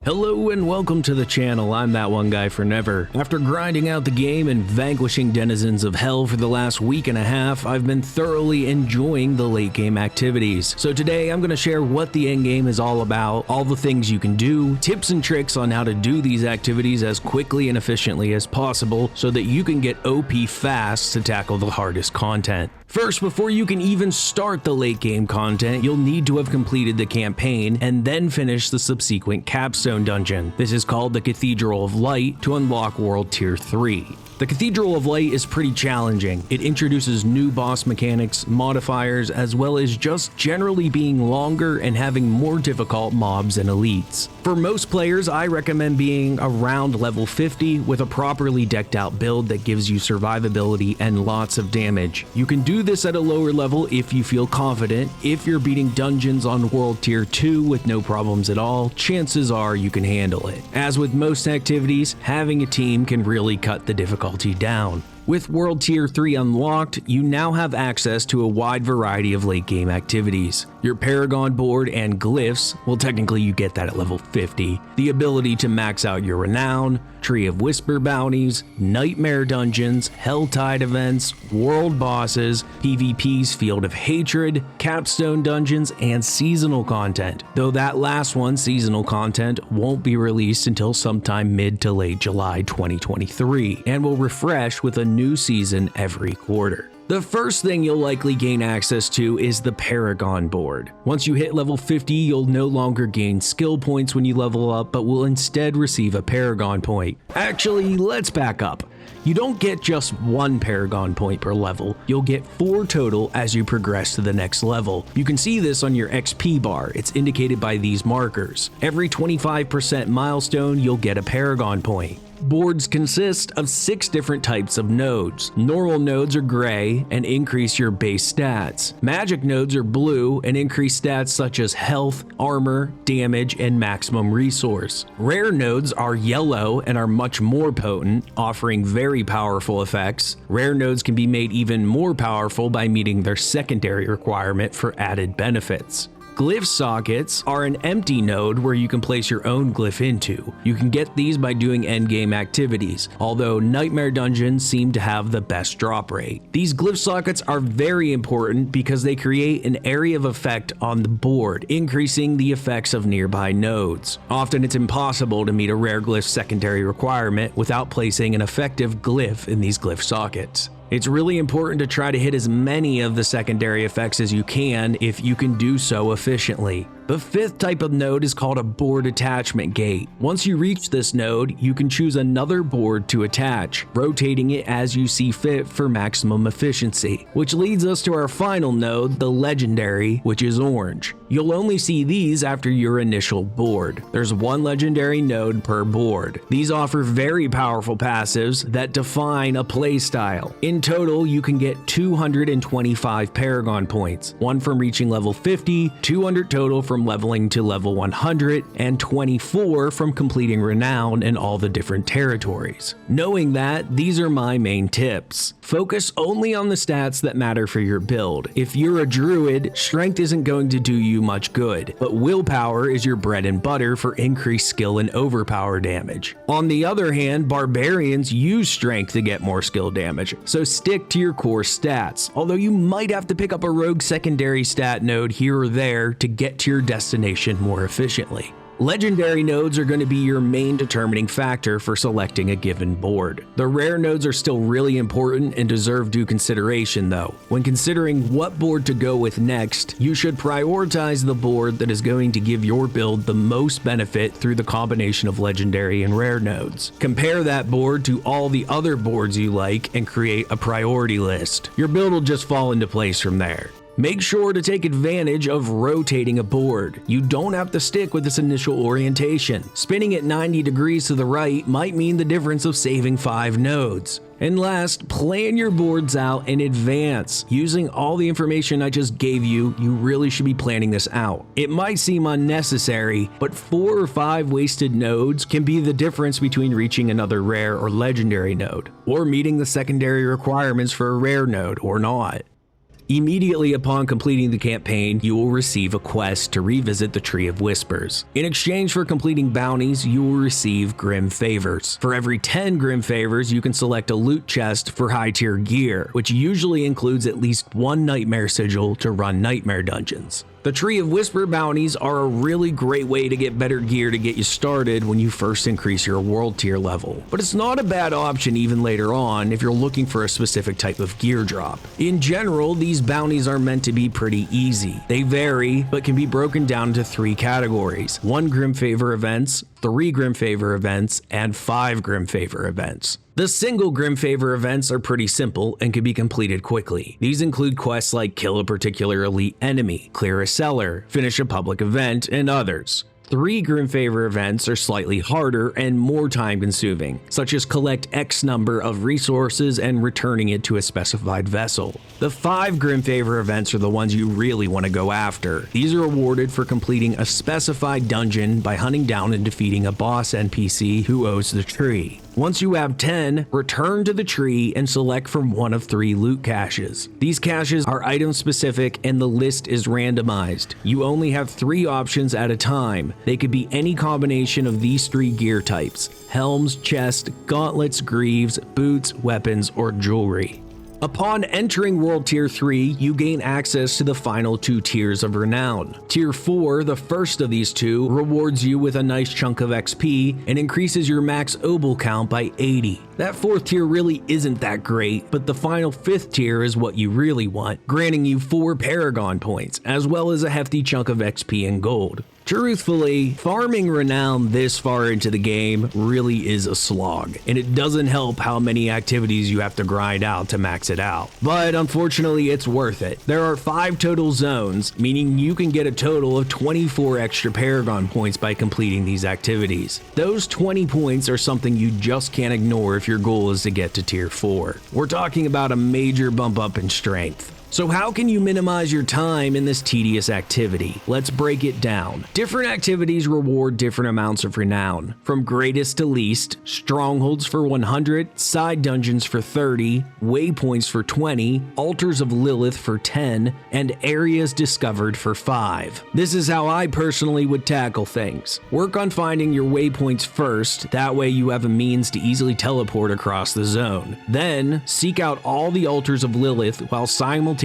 Hello and welcome to the channel. I'm that one guy for never. After grinding out the game and vanquishing denizens of hell for the last week and a half, I've been thoroughly enjoying the late game activities. So today I'm going to share what the end game is all about, all the things you can do, tips and tricks on how to do these activities as quickly and efficiently as possible so that you can get OP fast to tackle the hardest content. First, before you can even start the late game content, you'll need to have completed the campaign and then finish the subsequent Capstone Dungeon. This is called the Cathedral of Light to unlock World Tier 3. The Cathedral of Light is pretty challenging. It introduces new boss mechanics, modifiers, as well as just generally being longer and having more difficult mobs and elites. For most players, I recommend being around level 50 with a properly decked out build that gives you survivability and lots of damage. You can do this at a lower level if you feel confident. If you're beating dungeons on World Tier 2 with no problems at all, chances are you can handle it. As with most activities, having a team can really cut the difficulty down. With World Tier 3 unlocked, you now have access to a wide variety of late game activities. Your Paragon Board and glyphs, well technically you get that at level 50, the ability to max out your Renown, Tree of Whisper bounties, Nightmare Dungeons, Helltide Events, World Bosses, PvP's Field of Hatred, Capstone Dungeons, and seasonal content, though that last one, seasonal content, won't be released until sometime mid to late July 2023, and will refresh with a new season every quarter. The first thing you'll likely gain access to is the Paragon Board. Once you hit level 50, you'll no longer gain skill points when you level up, but will instead receive a Paragon point. Actually, let's back up. You don't get just one Paragon point per level, you'll get 4 total as you progress to the next level. You can see this on your XP bar, it's indicated by these markers. Every 25% milestone, you'll get a Paragon point. Boards consist of 6 different types of nodes. Normal nodes are gray and increase your base stats. Magic nodes are blue and increase stats such as health, armor, damage, and maximum resource. Rare nodes are yellow and are much more potent, offering very powerful effects. Rare nodes can be made even more powerful by meeting their secondary requirement for added benefits. Glyph sockets are an empty node where you can place your own glyph into. You can get these by doing endgame activities, although Nightmare Dungeons seem to have the best drop rate. These glyph sockets are very important because they create an area of effect on the board, increasing the effects of nearby nodes. Often it's impossible to meet a rare glyph secondary requirement without placing an effective glyph in these glyph sockets. It's really important to try to hit as many of the secondary effects as you can if you can do so efficiently. The 5th type of node is called a board attachment gate. Once you reach this node, you can choose another board to attach, rotating it as you see fit for maximum efficiency. Which leads us to our final node, the legendary, which is orange. You'll only see these after your initial board. There's 1 legendary node per board. These offer very powerful passives that define a playstyle. In total, you can get 225 Paragon points, 1 from reaching level 50, 200 total from leveling to level 100, and 24 from completing Renown in all the different territories. Knowing that, these are my main tips. Focus only on the stats that matter for your build. If you're a druid, strength isn't going to do you much good, but willpower is your bread and butter for increased skill and overpower damage. On the other hand, barbarians use strength to get more skill damage, so stick to your core stats, although you might have to pick up a rogue secondary stat node here or there to get to your destination more efficiently. Legendary nodes are going to be your main determining factor for selecting a given board. The rare nodes are still really important and deserve due consideration though. When considering what board to go with next, you should prioritize the board that is going to give your build the most benefit through the combination of legendary and rare nodes. Compare that board to all the other boards you like and create a priority list. Your build will just fall into place from there. Make sure to take advantage of rotating a board. You don't have to stick with this initial orientation. Spinning it 90 degrees to the right might mean the difference of saving 5 nodes. And last, plan your boards out in advance. Using all the information I just gave you, you really should be planning this out. It might seem unnecessary, but 4 or 5 wasted nodes can be the difference between reaching another rare or legendary node, or meeting the secondary requirements for a rare node or not. Immediately upon completing the campaign, you will receive a quest to revisit the Tree of Whispers. In exchange for completing bounties, you will receive Grim Favors. For every 10 Grim Favors, you can select a loot chest for high tier gear, which usually includes at least one Nightmare Sigil to run Nightmare Dungeons. The Tree of Whisper bounties are a really great way to get better gear to get you started when you first increase your world tier level, but it's not a bad option even later on if you're looking for a specific type of gear drop. In general, these bounties are meant to be pretty easy. They vary, but can be broken down into 3 categories: 1 Grim Favor events, 3 Grim Favor events, and 5 Grim Favor events. The single Grim Favor events are pretty simple and can be completed quickly. These include quests like kill a particular elite enemy, clear a cellar, finish a public event, and others. 3 Grim Favor events are slightly harder and more time consuming, such as collect X number of resources and returning it to a specified vessel. The 5 Grim Favor events are the ones you really want to go after. These are awarded for completing a specified dungeon by hunting down and defeating a boss NPC who owes the tree. Once you have 10, return to the tree and select from one of 3 loot caches. These caches are item specific and the list is randomized. You only have 3 options at a time. They could be any combination of these 3 gear types: helms, chest, gauntlets, greaves, boots, weapons, or jewelry. Upon entering World Tier 3, you gain access to the final 2 tiers of Renown. Tier 4, the first of these 2, rewards you with a nice chunk of XP and increases your max obol count by 80. That 4th tier really isn't that great, but the final 5th tier is what you really want, granting you 4 Paragon points, as well as a hefty chunk of XP and gold. Truthfully, farming Renown this far into the game really is a slog, and it doesn't help how many activities you have to grind out to max it out. But unfortunately, it's worth it. There are 5 total zones, meaning you can get a total of 24 extra Paragon points by completing these activities. Those 20 points are something you just can't ignore if your goal is to get to Tier 4. We're talking about a major bump up in strength. So how can you minimize your time in this tedious activity? Let's break it down. Different activities reward different amounts of renown. From greatest to least, strongholds for 100, side dungeons for 30, waypoints for 20, altars of Lilith for 10, and areas discovered for 5. This is how I personally would tackle things. Work on finding your waypoints first, that way you have a means to easily teleport across the zone. Then, seek out all the altars of Lilith while simultaneously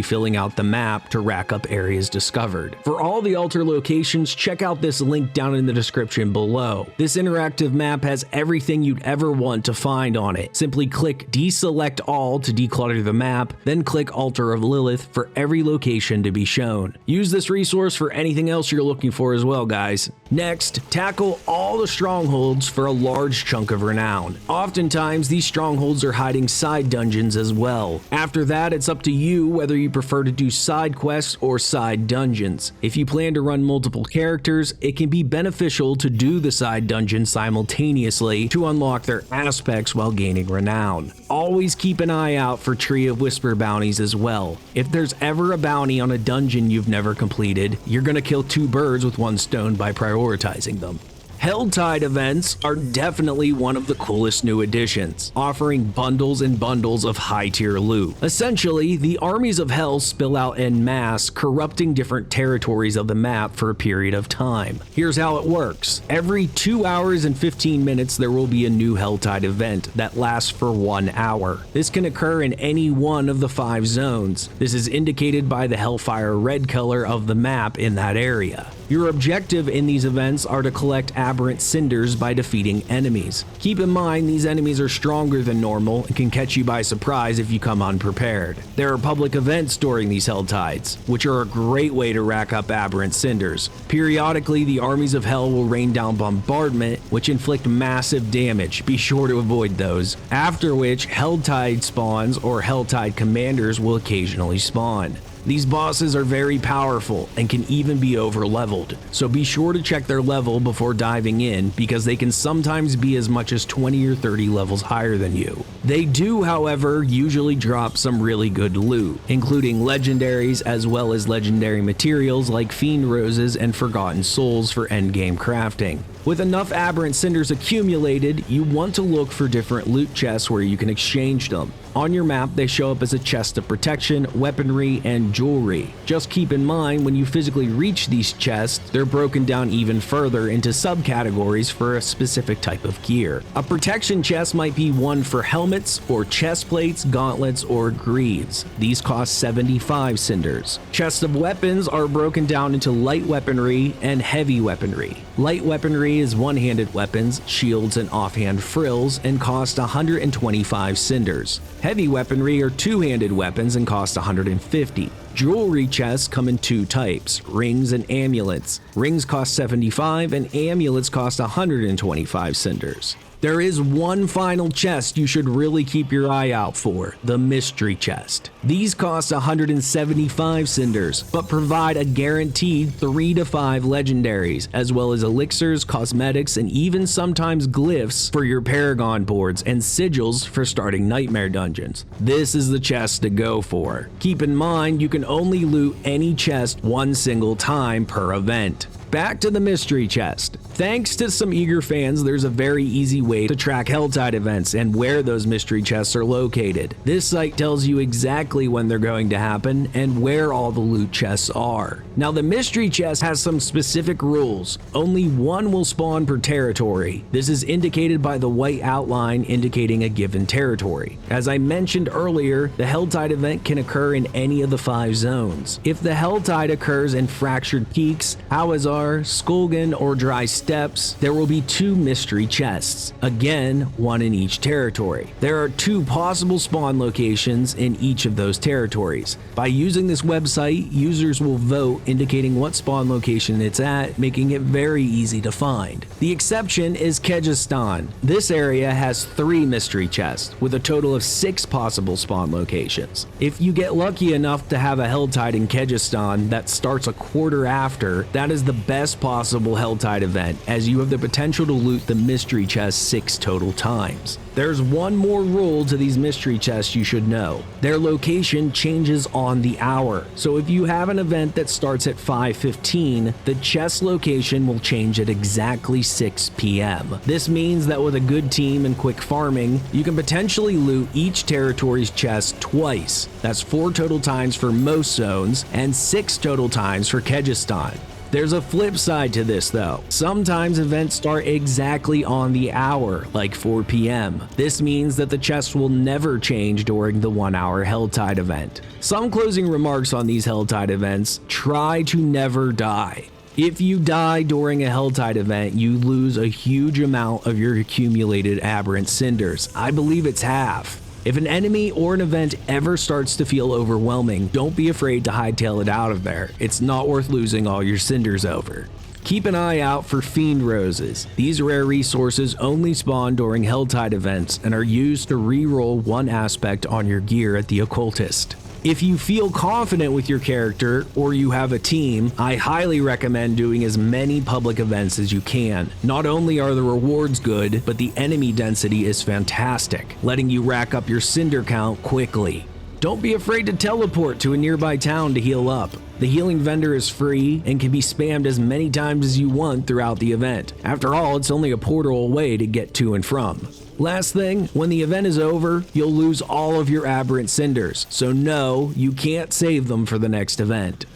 filling out the map to rack up areas discovered. For all the altar locations, check out this link down in the description below. This interactive map has everything you'd ever want to find on it. Simply click deselect all to declutter the map, then click altar of Lilith for every location to be shown. Use this resource for anything else you're looking for as well, guys. Next, tackle all the strongholds for a large chunk of renown. Oftentimes, these strongholds are hiding side dungeons as well. After that, it's up to you whether you prefer to do side quests or side dungeons. If you plan to run multiple characters, it can be beneficial to do the side dungeons simultaneously to unlock their aspects while gaining renown. Always keep an eye out for Tree of Whisper bounties as well. If there's ever a bounty on a dungeon you've never completed, you're gonna kill 2 birds with 1 stone by prioritizing them. Helltide Events are definitely one of the coolest new additions, offering bundles and bundles of high-tier loot. Essentially, the armies of hell spill out en masse, corrupting different territories of the map for a period of time. Here's how it works. Every 2 hours and 15 minutes, there will be a new Helltide event that lasts for 1 hour. This can occur in any one of the 5 zones. This is indicated by the Hellfire red color of the map in that area. Your objective in these events are to collect aberrant cinders by defeating enemies. Keep in mind these enemies are stronger than normal and can catch you by surprise if you come unprepared. There are public events during these Helltides, which are a great way to rack up aberrant cinders. Periodically, the armies of hell will rain down bombardment, which inflict massive damage. Be sure to avoid those. After which, Helltide spawns or Helltide commanders will occasionally spawn. These bosses are very powerful and can even be over-leveled, so be sure to check their level before diving in because they can sometimes be as much as 20 or 30 levels higher than you. They do, however, usually drop some really good loot, including legendaries as well as legendary materials like Fiend Roses and Forgotten Souls for endgame crafting. With enough aberrant cinders accumulated, you want to look for different loot chests where you can exchange them. On your map, they show up as a chest of protection, weaponry, and jewelry. Just keep in mind when you physically reach these chests, they're broken down even further into subcategories for a specific type of gear. A protection chest might be one for helmets, or chest plates, gauntlets, or greaves. These cost 75 cinders. Chests of weapons are broken down into light weaponry and heavy weaponry. Light weaponry is one-handed weapons, shields, and offhand frills, and cost 125 cinders. Heavy weaponry are two-handed weapons and cost 150. Jewelry chests come in two types, rings and amulets. Rings cost 75 and amulets cost 125 cinders. There is one final chest you should really keep your eye out for, the mystery chest. These cost 175 cinders, but provide a guaranteed 3 to 5 legendaries, as well as elixirs, cosmetics, and even sometimes glyphs for your Paragon boards and sigils for starting nightmare dungeons. This is the chest to go for. Keep in mind, you can only loot any chest one single time per event. Back to the mystery chest. Thanks to some eager fans, there's a very easy way to track Helltide events and where those mystery chests are located. This site tells you exactly when they're going to happen and where all the loot chests are. Now, the mystery chest has some specific rules. Only one will spawn per territory. This is indicated by the white outline indicating a given territory. As I mentioned earlier, the Helltide event can occur in any of the 5 zones. If the Helltide occurs in Fractured Peaks, Hawazar, Skulgan, or Dry Steppes, there will be 2 mystery chests. Again, one in each territory. There are 2 possible spawn locations in each of those territories. By using this website, users will vote indicating what spawn location it's at, making it very easy to find. The exception is Kyrgyzstan. This area has 3 mystery chests, with a total of 6 possible spawn locations. If you get lucky enough to have a Helltide in Kyrgyzstan that starts a quarter after, that is the best possible Helltide event, as you have the potential to loot the mystery chest 6 total times. There's one more rule to these mystery chests you should know. Their location changes on the hour. So if you have an event that starts at 5:15, the chest location will change at exactly 6 p.m. This means that with a good team and quick farming, you can potentially loot each territory's chest twice. That's 4 total times for most zones and 6 total times for Kyrgyzstan. There's a flip side to this though. Sometimes events start exactly on the hour, like 4 p.m. This means that the chests will never change during the 1-hour Helltide event. Some closing remarks on these Helltide events: try to never die. If you die during a Helltide event, you lose a huge amount of your accumulated aberrant cinders. I believe it's half. If an enemy or an event ever starts to feel overwhelming, don't be afraid to hightail it out of there. It's not worth losing all your cinders over. Keep an eye out for Fiend Roses. These rare resources only spawn during Helltide events and are used to re-roll one aspect on your gear at the Occultist. If you feel confident with your character or you have a team, I highly recommend doing as many public events as you can. Not only are the rewards good, but the enemy density is fantastic, letting you rack up your cinder count quickly. Don't be afraid to teleport to a nearby town to heal up. The healing vendor is free and can be spammed as many times as you want throughout the event. After all, it's only a portal away to get to and from. Last thing, when the event is over, you'll lose all of your aberrant cinders, so no, you can't save them for the next event.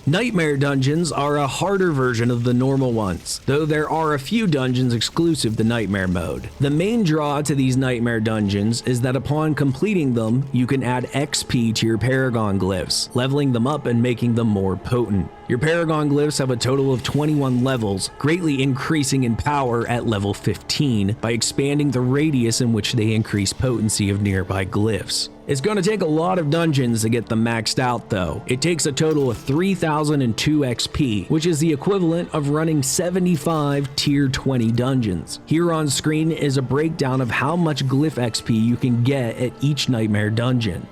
Nightmare dungeons are a harder version of the normal ones, though there are a few dungeons exclusive to Nightmare mode. The main draw to these Nightmare dungeons is that upon completing them, you can add XP to your Paragon glyphs, leveling them up and making them more potent. Your Paragon glyphs have a total of 21 levels, greatly increasing in power at level 15 by expanding the radius in which they increase potency of nearby glyphs. It's going to take a lot of dungeons to get them maxed out though. It takes a total of 3002 XP, which is the equivalent of running 75 tier 20 dungeons. Here on screen is a breakdown of how much glyph XP you can get at each Nightmare dungeon.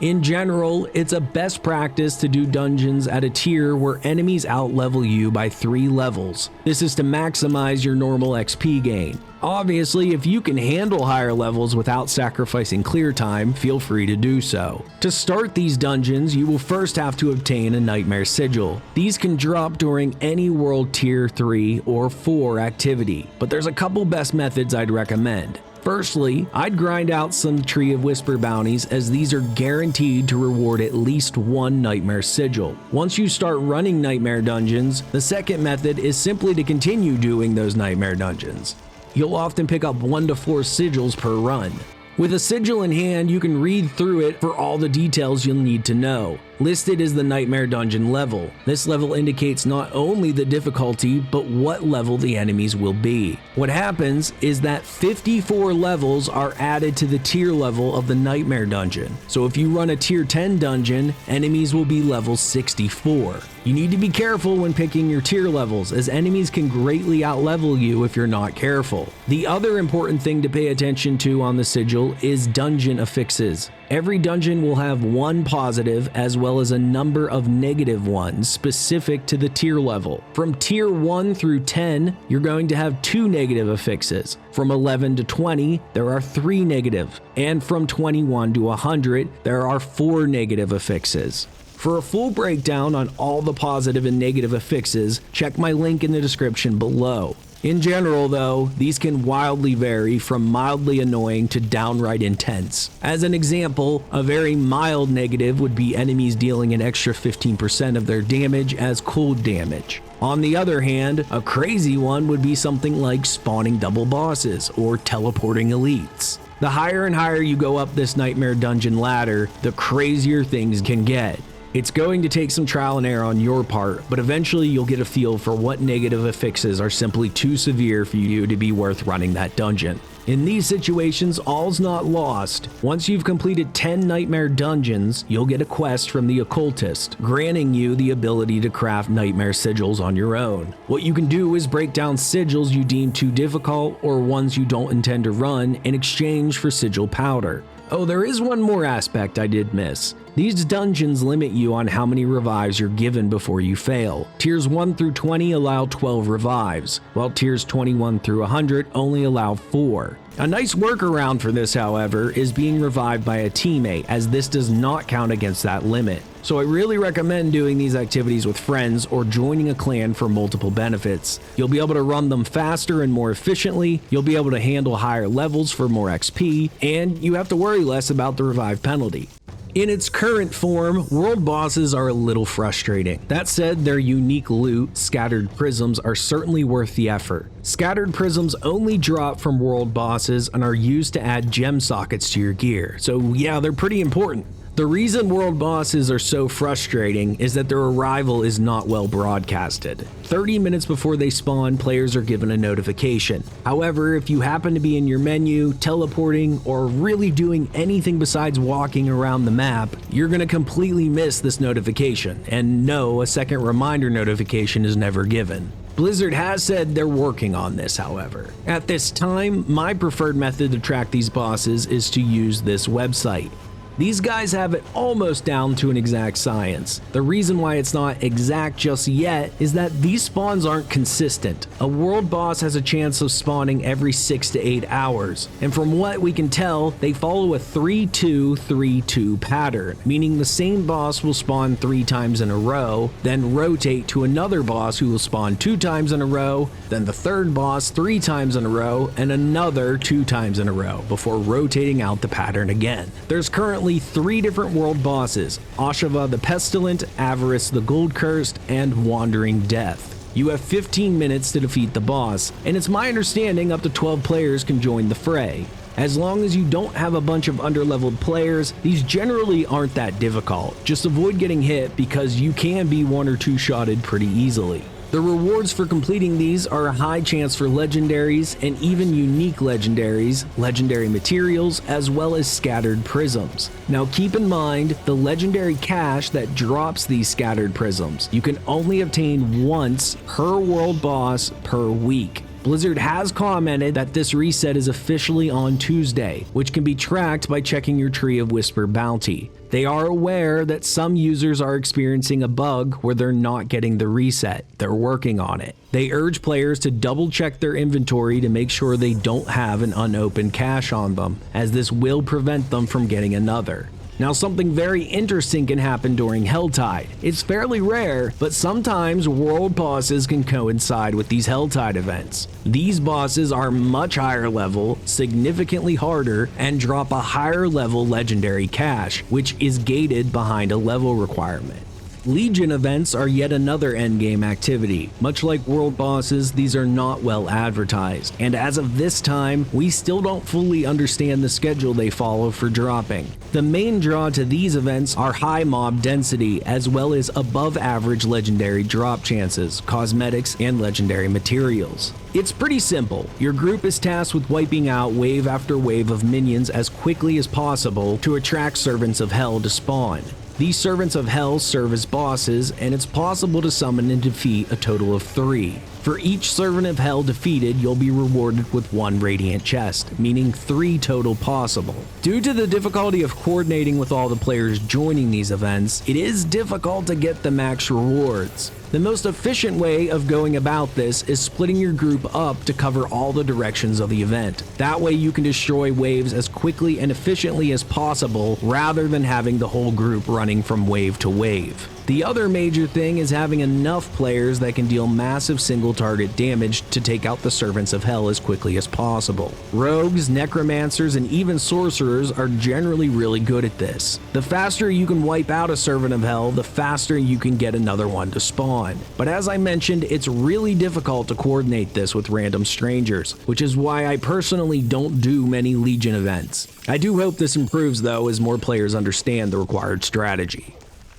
In general, it's a best practice to do dungeons at a tier where enemies outlevel you by 3 levels. This is to maximize your normal XP gain. Obviously, if you can handle higher levels without sacrificing clear time, feel free to do so. To start these dungeons, you will first have to obtain a Nightmare Sigil. These can drop during any World Tier 3 or 4 activity, but there's a couple best methods I'd recommend. Firstly, I'd grind out some Tree of Whisper bounties, as these are guaranteed to reward at least 1 Nightmare Sigil. Once you start running Nightmare Dungeons, the second method is simply to continue doing those Nightmare Dungeons. You'll often pick up 1 to 4 sigils per run. With a sigil in hand, you can read through it for all the details you'll need to know. Listed is the Nightmare Dungeon level. This level indicates not only the difficulty, but what level the enemies will be. What happens is that 54 levels are added to the tier level of the Nightmare Dungeon. So if you run a tier 10 dungeon, enemies will be level 64. You need to be careful when picking your tier levels, as enemies can greatly outlevel you if you're not careful. The other important thing to pay attention to on the sigil is dungeon affixes. Every dungeon will have 1 positive as well as a number of negative ones specific to the tier level. From tier 1 through 10, you're going to have 2 negative affixes. From 11 to 20, there are 3 negative. And from 21 to 100, there are 4 negative affixes. For a full breakdown on all the positive and negative affixes, check my link in the description below. In general though, these can wildly vary from mildly annoying to downright intense. As an example, a very mild negative would be enemies dealing an extra 15% of their damage as cold damage. On the other hand, a crazy one would be something like spawning double bosses or teleporting elites. The higher and higher you go up this Nightmare Dungeon ladder, the crazier things can get. It's going to take some trial and error on your part, but eventually you'll get a feel for what negative affixes are simply too severe for you to be worth running that dungeon. In these situations, all's not lost. Once you've completed 10 Nightmare Dungeons, you'll get a quest from the Occultist, granting you the ability to craft Nightmare Sigils on your own. What you can do is break down sigils you deem too difficult or ones you don't intend to run in exchange for sigil powder. Oh, there is one more aspect I did miss. These dungeons limit you on how many revives you're given before you fail. Tiers 1 through 20 allow 12 revives, while tiers 21 through 100 only allow 4. A nice workaround for this, however, is being revived by a teammate, as this does not count against that limit. So I really recommend doing these activities with friends or joining a clan for multiple benefits. You'll be able to run them faster and more efficiently, you'll be able to handle higher levels for more XP, and you have to worry less about the revive penalty. In its current form, world bosses are a little frustrating. That said, their unique loot, Scattered Prisms, are certainly worth the effort. Scattered Prisms only drop from world bosses and are used to add gem sockets to your gear, so yeah, they're pretty important. The reason world bosses are so frustrating is that their arrival is not well broadcasted. 30 minutes before they spawn, players are given a notification. However, if you happen to be in your menu, teleporting, or really doing anything besides walking around the map, you're going to completely miss this notification, and no, a second reminder notification is never given. Blizzard has said they're working on this, however. At this time, my preferred method to track these bosses is to use this website. These guys have it almost down to an exact science. The reason why it's not exact just yet is that these spawns aren't consistent. A world boss has a chance of spawning every 6 to 8 hours, and from what we can tell, they follow a 3-2-3-2 pattern, meaning the same boss will spawn 3 times in a row, then rotate to another boss who will spawn 2 times in a row, then the third boss 3 times in a row, and another 2 times in a row, before rotating out the pattern again. There's currently 3 different world bosses: Ashava the Pestilent, Avarice the Gold Cursed, and Wandering Death. You have 15 minutes to defeat the boss, and it's my understanding up to 12 players can join the fray. As long as you don't have a bunch of underleveled players, these generally aren't that difficult. Just avoid getting hit because you can be 1 or 2 shotted pretty easily. The rewards for completing these are a high chance for legendaries and even unique legendaries, legendary materials, as well as scattered prisms. Now keep in mind the legendary cache that drops these scattered prisms. You can only obtain once per world boss per week. Blizzard has commented that this reset is officially on Tuesday, which can be tracked by checking your Tree of Whisper bounty. They are aware that some users are experiencing a bug where they're not getting the reset. They're working on it. They urge players to double check their inventory to make sure they don't have an unopened cache on them, as this will prevent them from getting another. Now, something very interesting can happen during Helltide. It's fairly rare, but sometimes world bosses can coincide with these Helltide events. These bosses are much higher level, significantly harder, and drop a higher level legendary cache, which is gated behind a level requirement. Legion events are yet another endgame activity. Much like world bosses, these are not well advertised, and as of this time, we still don't fully understand the schedule they follow for dropping. The main draw to these events are high mob density, as well as above average legendary drop chances, cosmetics, and legendary materials. It's pretty simple. Your group is tasked with wiping out wave after wave of minions as quickly as possible to attract Servants of Hell to spawn. These Servants of Hell serve as bosses, and it's possible to summon and defeat a total of 3. For each Servant of Hell defeated, you'll be rewarded with 1 Radiant chest, meaning 3 total possible. Due to the difficulty of coordinating with all the players joining these events, it is difficult to get the max rewards. The most efficient way of going about this is splitting your group up to cover all the directions of the event. That way you can destroy waves as quickly and efficiently as possible rather than having the whole group running from wave to wave. The other major thing is having enough players that can deal massive single target damage to take out the Servants of Hell as quickly as possible. Rogues, necromancers, and even sorcerers are generally really good at this. The faster you can wipe out a Servant of Hell, the faster you can get another one to spawn. But as I mentioned, it's really difficult to coordinate this with random strangers, which is why I personally don't do many Legion events. I do hope this improves though as more players understand the required strategy.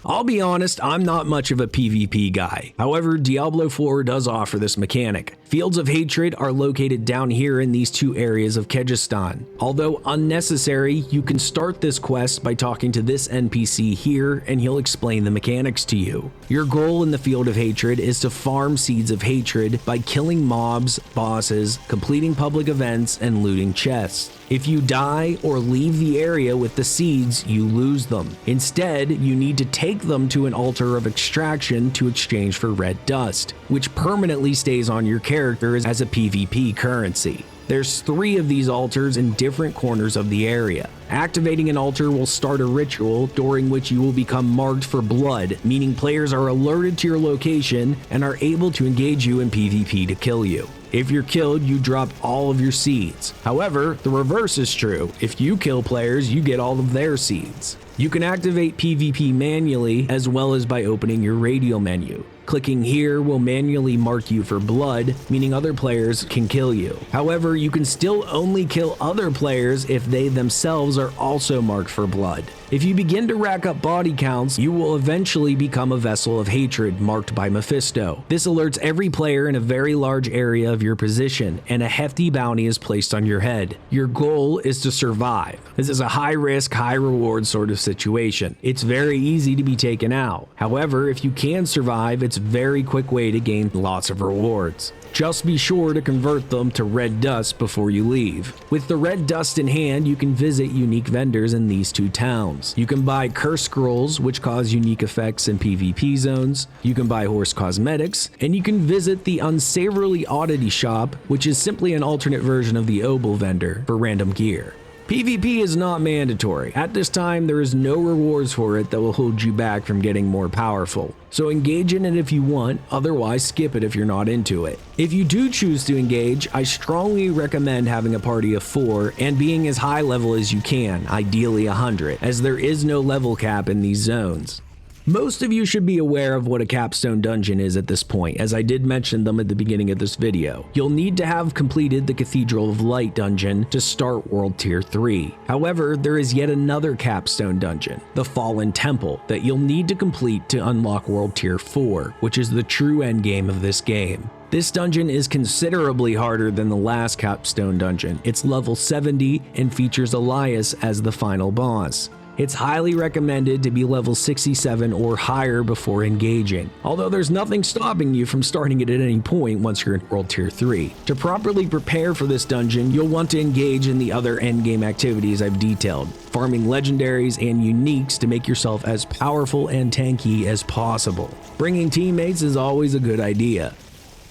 I'll be honest, I'm not much of a PvP guy. However, Diablo 4 does offer this mechanic. Fields of Hatred are located down here in these 2 areas of Kyrgyzstan. Although unnecessary, you can start this quest by talking to this NPC here and he'll explain the mechanics to you. Your goal in the Field of Hatred is to farm Seeds of Hatred by killing mobs, bosses, completing public events, and looting chests. If you die or leave the area with the seeds, you lose them. Instead, you need to take them to an altar of extraction to exchange for red dust, which permanently stays on your character as a PvP currency. There's 3 of these altars in different corners of the area. Activating an altar will start a ritual during which you will become marked for blood, meaning players are alerted to your location and are able to engage you in PvP to kill you. If you're killed, you drop all of your seeds. However, the reverse is true. If you kill players, you get all of their seeds. You can activate PvP manually as well as by opening your radial menu. Clicking here will manually mark you for blood, meaning other players can kill you. However, you can still only kill other players if they themselves are also marked for blood. If you begin to rack up body counts, you will eventually become a vessel of hatred marked by Mephisto. This alerts every player in a very large area of your position, and a hefty bounty is placed on your head. Your goal is to survive. This is a high-risk, high-reward sort of situation. It's very easy to be taken out. However, if you can survive, it's a very quick way to gain lots of rewards. Just be sure to convert them to red dust before you leave. With the red dust in hand, you can visit unique vendors in these 2 towns. You can buy curse scrolls, which cause unique effects in PvP zones. You can buy horse cosmetics, and you can visit the unsavourily oddity shop, which is simply an alternate version of the obol vendor for random gear. PvP is not mandatory. At this time, there is no rewards for it that will hold you back from getting more powerful. So engage in it if you want, otherwise skip it if you're not into it. If you do choose to engage, I strongly recommend having a party of 4 and being as high level as you can, ideally 100, as there is no level cap in these zones. Most of you should be aware of what a Capstone Dungeon is at this point, as I did mention them at the beginning of this video. You'll need to have completed the Cathedral of Light dungeon to start World Tier 3. However, there is yet another Capstone Dungeon, the Fallen Temple, that you'll need to complete to unlock World Tier 4, which is the true endgame of this game. This dungeon is considerably harder than the last Capstone Dungeon. It's level 70 and features Elias as the final boss. It's highly recommended to be level 67 or higher before engaging, although there's nothing stopping you from starting it at any point once you're in World Tier 3. To properly prepare for this dungeon, you'll want to engage in the other endgame activities I've detailed, farming legendaries and uniques to make yourself as powerful and tanky as possible. Bringing teammates is always a good idea.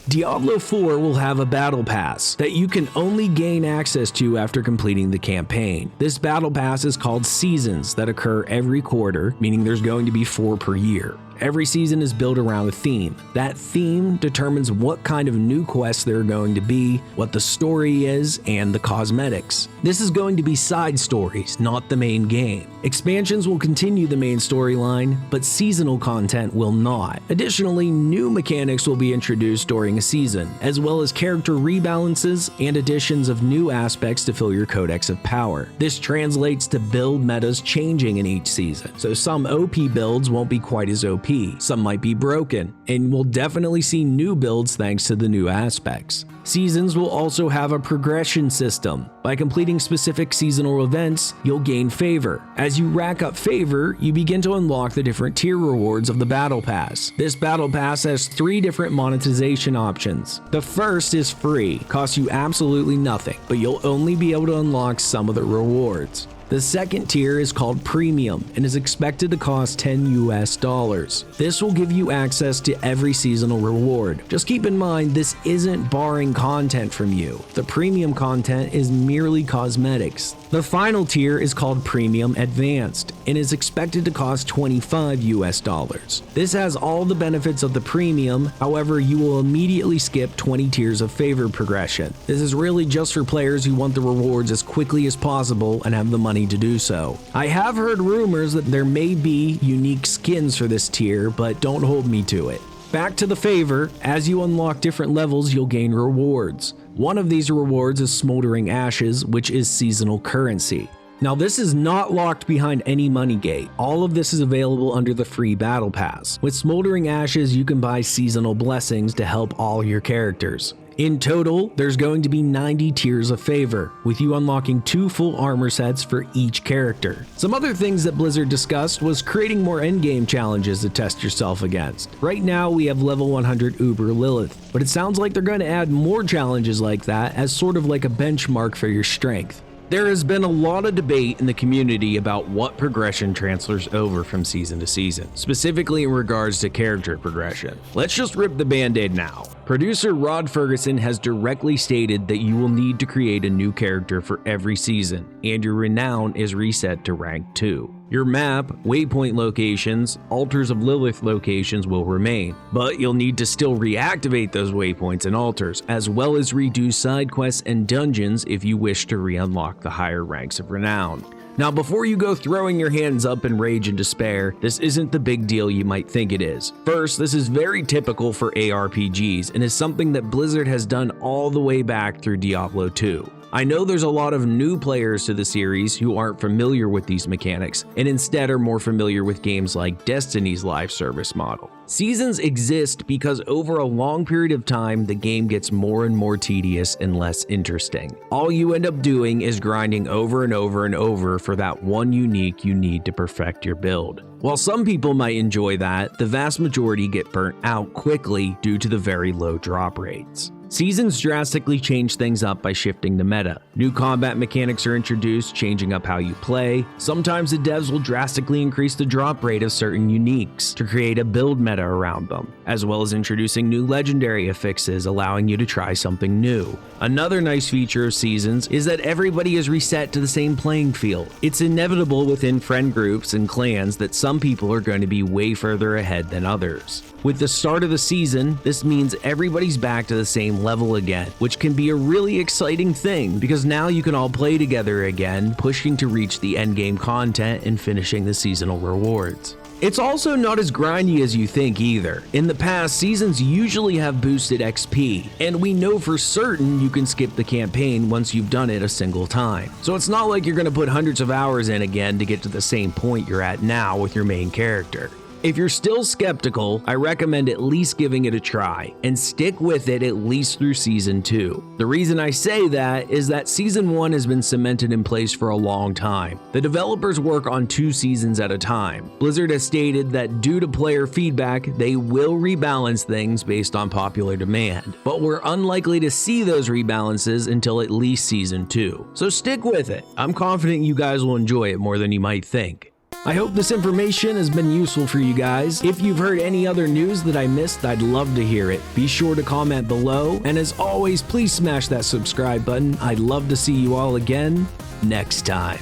Diablo 4 will have a battle pass that you can only gain access to after completing the campaign. This battle pass is called seasons that occur every quarter, meaning there's going to be 4 per year. Every season is built around a theme. That theme determines what kind of new quests there are going to be, what the story is, and the cosmetics. This is going to be side stories, not the main game. Expansions will continue the main storyline, but seasonal content will not. Additionally, new mechanics will be introduced during a season, as well as character rebalances and additions of new aspects to fill your Codex of Power. This translates to build metas changing in each season, so some OP builds won't be quite as OP. Some might be broken, and we'll definitely see new builds thanks to the new aspects. Seasons will also have a progression system. By completing specific seasonal events, you'll gain favor. As you rack up favor, you begin to unlock the different tier rewards of the Battle Pass. This Battle Pass has 3 different monetization options. The first is free, costs you absolutely nothing, but you'll only be able to unlock some of the rewards. The second tier is called Premium and is expected to cost $10 US. This will give you access to every seasonal reward. Just keep in mind, this isn't borrowing content from you. The premium content is merely cosmetics. The final tier is called Premium Advanced and is expected to cost $25 US. This has all the benefits of the premium, however, you will immediately skip 20 tiers of favor progression. This is really just for players who want the rewards as quickly as possible and have the money to do so. I have heard rumors that there may be unique skins for this tier, but don't hold me to it. Back to the favor, as you unlock different levels, you'll gain rewards. One of these rewards is Smoldering Ashes, which is seasonal currency. Now, this is not locked behind any money gate. All of this is available under the free battle pass. With Smoldering Ashes, you can buy seasonal blessings to help all your characters. In total, there's going to be 90 tiers of favor, with you unlocking 2 full armor sets for each character. Some other things that Blizzard discussed was creating more endgame challenges to test yourself against. Right now, we have level 100 Uber Lilith, but it sounds like they're going to add more challenges like that as sort of like a benchmark for your strength. There has been a lot of debate in the community about what progression transfers over from season to season, specifically in regards to character progression. Let's just rip the band-aid now. Producer Rod Ferguson has directly stated that you will need to create a new character for every season, and your renown is reset to rank 2. Your map, waypoint locations, altars of Lilith locations will remain, but you'll need to still reactivate those waypoints and altars, as well as redo side quests and dungeons if you wish to re-unlock the higher ranks of renown. Now, before you go throwing your hands up in rage and despair, this isn't the big deal you might think it is. First, this is very typical for ARPGs and is something that Blizzard has done all the way back through Diablo 2. I know there's a lot of new players to the series who aren't familiar with these mechanics and instead are more familiar with games like Destiny's live service model. Seasons exist because over a long period of time, the game gets more and more tedious and less interesting. All you end up doing is grinding over and over and over for that one unique you need to perfect your build. While some people might enjoy that, the vast majority get burnt out quickly due to the very low drop rates. Seasons drastically change things up by shifting the meta. New combat mechanics are introduced, changing up how you play. Sometimes the devs will drastically increase the drop rate of certain uniques to create a build meta around them, as well as introducing new legendary affixes, allowing you to try something new. Another nice feature of Seasons is that everybody is reset to the same playing field. It's inevitable within friend groups and clans that some people are going to be way further ahead than others. With the start of the season, this means everybody's back to the same level again, which can be a really exciting thing because now you can all play together again, pushing to reach the endgame content and finishing the seasonal rewards. It's also not as grindy as you think either. In the past, seasons usually have boosted XP, and we know for certain you can skip the campaign once you've done it a single time. So it's not like you're going to put hundreds of hours in again to get to the same point you're at now with your main character. If you're still skeptical, I recommend at least giving it a try, and stick with it at least through Season 2. The reason I say that is that Season 1 has been cemented in place for a long time. The developers work on 2 seasons at a time. Blizzard has stated that due to player feedback, they will rebalance things based on popular demand, but we're unlikely to see those rebalances until at least Season 2. So stick with it. I'm confident you guys will enjoy it more than you might think. I hope this information has been useful for you guys. If you've heard any other news that I missed, I'd love to hear it. Be sure to comment below, and as always, please smash that subscribe button. I'd love to see you all again next time.